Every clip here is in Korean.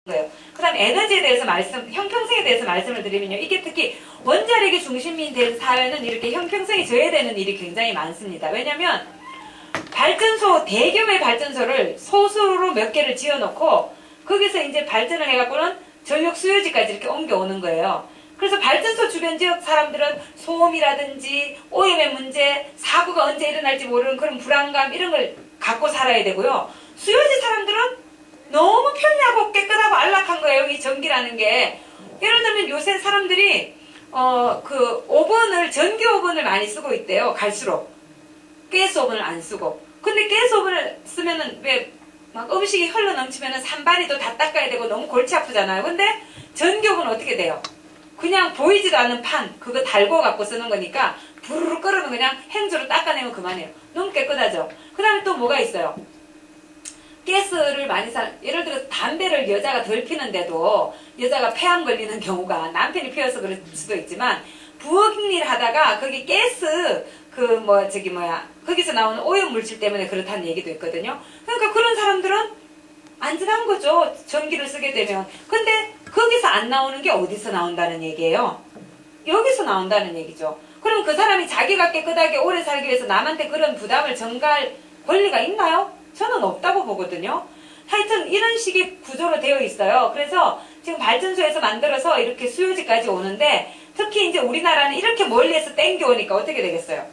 거예요. 그 다음 에너지에 대해서 형평성에 대해서 말씀을 드리면요. 이게 특히 원자력이 중심이 된 사회는 이렇게 형평성이 저해되는 일이 굉장히 많습니다. 왜냐면 대규모의 발전소를 소수로 몇 개를 지어놓고 거기서 이제 발전을 해갖고는 전력 수요지까지 이렇게 옮겨오는 거예요. 그래서 발전소 주변 지역 사람들은 소음이라든지 오염의 문제, 사고가 언제 일어날지 모르는 그런 불안감 이런 걸 갖고 살아야 되고요. 수요지 사람들은 너무 편리하고 깨끗하고 안락한 거예요. 이 전기라는 게. 예를 들면 요새 사람들이 전기 오븐을 많이 쓰고 있대요. 갈수록. 가스 오븐을 안 쓰고. 근데 가스 오븐을 쓰면은 왜 막 음식이 흘러 넘치면은 산발이도 다 닦아야 되고 너무 골치 아프잖아요. 근데 전기 오븐은 어떻게 돼요? 그냥 보이지도 않는 판 그거 달고 갖고 쓰는 거니까 부르르 끓으면 그냥 행주로 닦아내면 그만이에요. 너무 깨끗하죠. 그 다음에 또 뭐가 있어요? 가스를 많이 예를 들어서 담배를 여자가 덜 피는데도 여자가 폐암 걸리는 경우가 남편이 피워서 그럴 수도 있지만 부엌 일을 하다가 거기 가스 거기서 나오는 오염 물질 때문에 그렇다는 얘기도 있거든요. 그러니까 그런 사람들은 안전한 거죠. 전기를 쓰게 되면. 근데 거기서 안 나오는 게 어디서 나온다는 얘기예요? 여기서 나온다는 얘기죠. 그럼 그 사람이 자기가 깨끗하게 오래 살기 위해서 남한테 그런 부담을 전가할 권리가 있나요? 저는 없다고 보거든요. 하여튼 이런 식의 구조로 되어 있어요. 그래서 지금 발전소에서 만들어서 이렇게 수요지까지 오는데 특히 이제 우리나라는 이렇게 멀리에서 땡겨오니까 어떻게 되겠어요?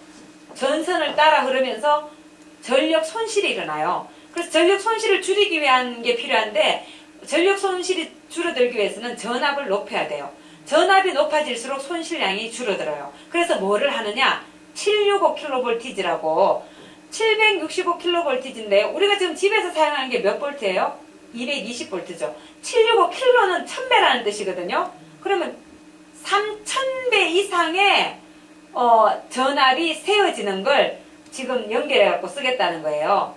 전선을 따라 흐르면서 전력 손실이 일어나요. 그래서 전력 손실을 줄이기 위한 게 필요한데 전력 손실이 줄어들기 위해서는 전압을 높여야 돼요. 전압이 높아질수록 손실량이 줄어들어요. 그래서 뭐를 하느냐? 765kV라고 765kV인데 우리가 지금 집에서 사용하는 게 몇 볼트예요? 220V죠. 765kV는 1000배라는 뜻이거든요. 그러면 3000배 이상의 전압이 세워지는 걸 지금 연결해갖고 쓰겠다는 거예요.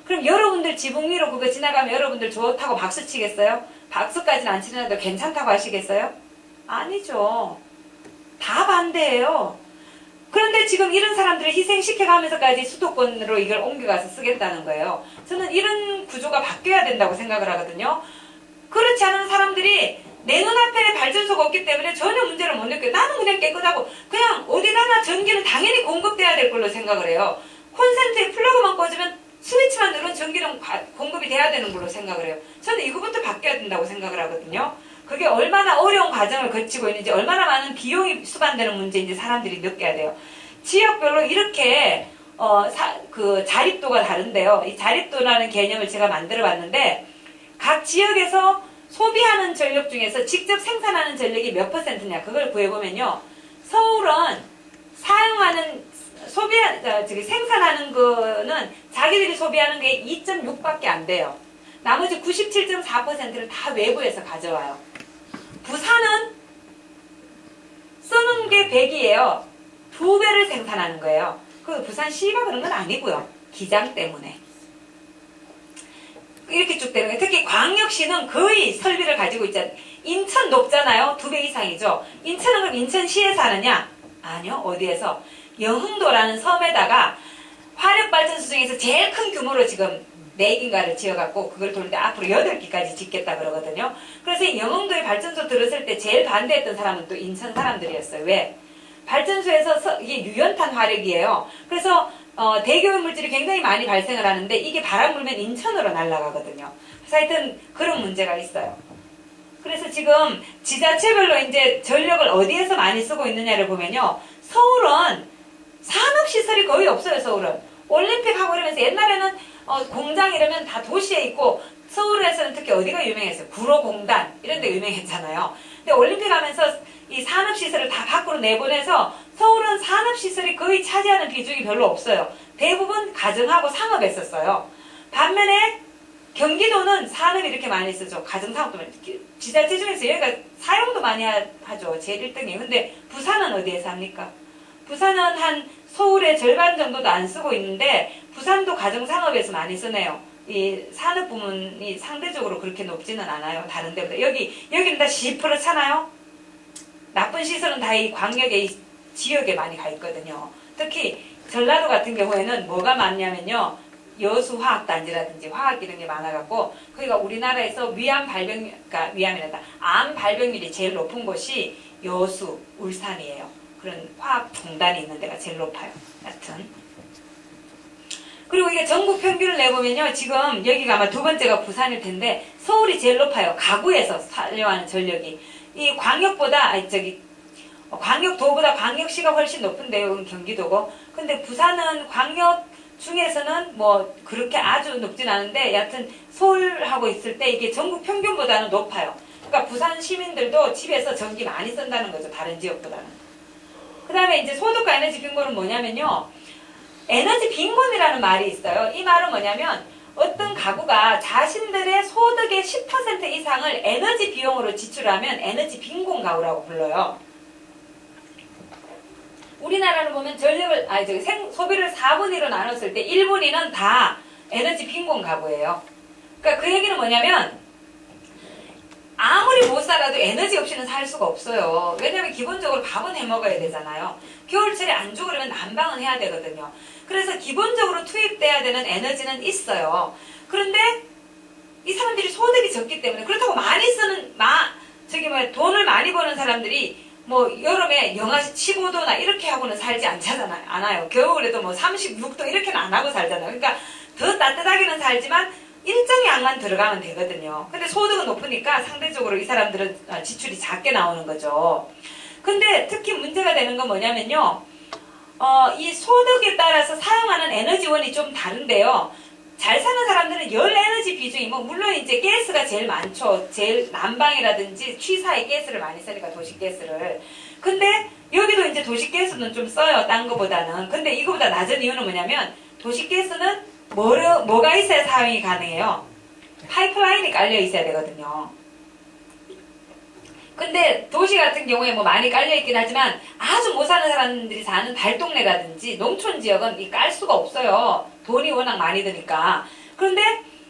그럼 여러분들 지붕 위로 그거 지나가면 여러분들 좋다고 박수 치겠어요? 박수까지는 안 치더라도 괜찮다고 하시겠어요? 아니죠. 다 반대예요. 그런데 지금 이런 사람들을 희생시켜가면서까지 수도권으로 이걸 옮겨가서 쓰겠다는 거예요. 저는 이런 구조가 바뀌어야 된다고 생각을 하거든요. 그렇지 않은 사람들이 내 눈앞에 발전소가 없기 때문에 전혀 문제를 못 느껴요. 나는 그냥 깨끗하고 그냥 어디다나 전기는 당연히 공급돼야 될 걸로 생각을 해요. 콘센트에 플러그만 꽂으면 스위치만 누르면 전기는 공급이 돼야 되는 걸로 생각을 해요. 저는 이거부터 바뀌어야 된다고 생각을 하거든요. 그게 얼마나 어려운 과정을 거치고 있는지 얼마나 많은 비용이 수반되는 문제인지 사람들이 느껴야 돼요. 지역별로 이렇게 자립도가 다른데요. 이 자립도라는 개념을 제가 만들어 봤는데 각 지역에서 소비하는 전력 중에서 직접 생산하는 전력이 몇 %냐 그걸 구해보면요. 서울은 생산하는 거는 자기들이 소비하는 게 2.6밖에 안 돼요. 나머지 97.4%를 다 외부에서 가져와요. 부산은 쓰는 게 100이에요. 2배를 생산하는 거예요. 그 부산시가 그런 건 아니고요. 기장 때문에. 이렇게 쭉 되는 거예요. 특히 광역시는 거의 설비를 가지고 있잖아요. 인천 높잖아요. 2배 이상이죠. 인천은 그럼 인천시에서 하느냐? 아니요. 어디에서? 영흥도라는 섬에다가 화력발전소 중에서 제일 큰 규모로 지금 4개인가를 지어갖고 그걸 돌는데 앞으로 8개까지 짓겠다 그러거든요. 그래서 이 영흥도에 발전소 들었을 때 제일 반대했던 사람은 또 인천 사람들이었어요. 왜? 발전소에서 이게 유연탄 화력이에요. 그래서 대기오염 물질이 굉장히 많이 발생을 하는데 이게 바람 불면 인천으로 날아가거든요. 그래서 하여튼 그런 문제가 있어요. 그래서 지금 지자체별로 이제 전력을 어디에서 많이 쓰고 있느냐를 보면요. 서울은 산업시설이 거의 없어요. 서울은. 올림픽 하고 이러면서 옛날에는 공장 이러면 다 도시에 있고 서울에서는 특히 어디가 유명했어요? 구로공단 이런 데 유명했잖아요. 근데 올림픽 하면서 이 산업시설을 다 밖으로 내보내서 서울은 산업시설이 거의 차지하는 비중이 별로 없어요. 대부분 가정하고 상업했었어요. 반면에 경기도는 산업이 이렇게 많이 쓰죠. 가정상업도 많이 쓰죠. 지자체 중에서 여기가 사용도 많이 하죠. 제일 1등이에요. 근데 부산은 어디에서 합니까? 부산은 한 서울의 절반 정도도 안 쓰고 있는데 부산도 가정상업에서 많이 쓰네요. 이 산업 부문이 상대적으로 그렇게 높지는 않아요. 다른 데보다. 여기는 다 10% 차나요? 나쁜 시설은 다 이 광역의 이 지역에 많이 가 있거든요. 특히 전라도 같은 경우에는 뭐가 많냐면요. 여수화학단지라든지 화학 이런 게 많아갖고 거기가 우리나라에서 그러니까 위암이란다. 암 발병률이 제일 높은 곳이 여수, 울산이에요. 그런 화학 종단이 있는 데가 제일 높아요. 여튼. 그리고 이게 전국 평균을 내보면요. 지금 여기가 아마 두 번째가 부산일 텐데 서울이 제일 높아요. 가구에서 살려하는 전력이. 이 광역도보다 광역시가 훨씬 높은데요. 이건 경기도고. 근데 부산은 광역 중에서는 뭐 그렇게 아주 높진 않은데 여하튼 서울하고 있을 때 이게 전국 평균보다는 높아요. 그러니까 부산 시민들도 집에서 전기 많이 쓴다는 거죠. 다른 지역보다는. 그 다음에 이제 소득과 에너지 빈곤은 뭐냐면요. 에너지 빈곤이라는 말이 있어요. 이 말은 뭐냐면 어떤 가구가 자신들의 소득의 10% 이상을 에너지 비용으로 지출하면 에너지 빈곤 가구라고 불러요. 우리나라를 보면 소비를 4분의 1로 나눴을 때 1분의 2는 다 에너지 빈곤 가구예요. 그러니까 그 얘기는 뭐냐면 아무리 못 살아도 에너지 없이는 살 수가 없어요. 왜냐면 기본적으로 밥은 해 먹어야 되잖아요. 겨울철에 안 죽으려면 난방은 해야 되거든요. 그래서 기본적으로 투입돼야 되는 에너지는 있어요. 그런데 이 사람들이 소득이 적기 때문에 그렇다고 많이 쓰는 돈을 많이 버는 사람들이 뭐 여름에 영하 15도나 이렇게 하고는 살지 않아요. 겨울에도 뭐 36도 이렇게는 안 하고 살잖아요. 그러니까 더 따뜻하게는 살지만 일정 양만 들어가면 되거든요. 근데 소득은 높으니까 상대적으로 이 사람들은 지출이 작게 나오는 거죠. 근데 특히 문제가 되는 건 뭐냐면요. 이 소득에 따라서 사용하는 에너지원이 좀 다른데요. 잘 사는 사람들은 열 에너지 비중이 물론 이제 가스가 제일 많죠. 제일 난방이라든지 취사에 가스를 많이 쓰니까 도시가스를. 근데 여기도 이제 도시가스는 좀 써요. 딴 거보다는. 근데 이거보다 낮은 이유는 뭐냐면 도시가스는 뭐가 있어야 사용이 가능해요? 파이프라인이 깔려 있어야 되거든요. 근데 도시 같은 경우에 뭐 많이 깔려 있긴 하지만 아주 못 사는 사람들이 사는 달동네라든지 농촌 지역은 깔 수가 없어요. 돈이 워낙 많이 드니까. 그런데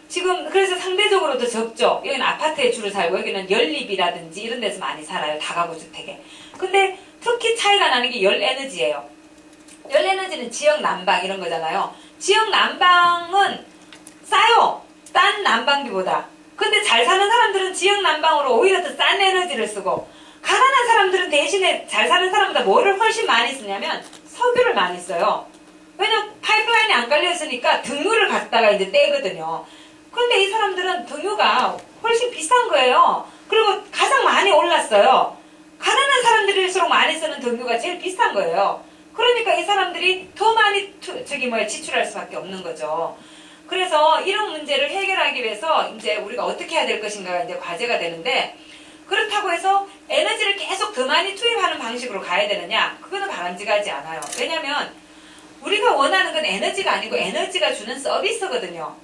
지금 그래서 상대적으로 더 적죠. 여기는 아파트에 주로 살고 여기는 연립이라든지 이런 데서 많이 살아요. 다가구 주택에. 근데 특히 차이가 나는 게 열 에너지예요. 열 에너지는 지역 난방 이런 거잖아요. 지역 난방은 싸요. 딴 난방비보다. 근데 잘 사는 사람들은 지역 난방으로 오히려 더 싼 에너지를 쓰고 가난한 사람들은 대신에 잘 사는 사람보다 뭐를 훨씬 많이 쓰냐면 석유를 많이 써요. 왜냐면 파이프라인이 안 깔려 있으니까 등유를 갖다가 이제 떼거든요. 그런데 이 사람들은 등유가 훨씬 비싼 거예요. 그리고 가장 많이 올랐어요. 가난한 사람들일수록 많이 쓰는 등유가 제일 비싼 거예요. 그러니까 이 사람들이 더 많이 지출할 수밖에 없는 거죠. 그래서 이런 문제를 해결하기 위해서 이제 우리가 어떻게 해야 될 것인가가 이제 과제가 되는데 그렇다고 해서 에너지를 계속 더 많이 투입하는 방식으로 가야 되느냐? 그거는 바람직하지 않아요. 왜냐면 우리가 원하는 건 에너지가 아니고 에너지가 주는 서비스거든요.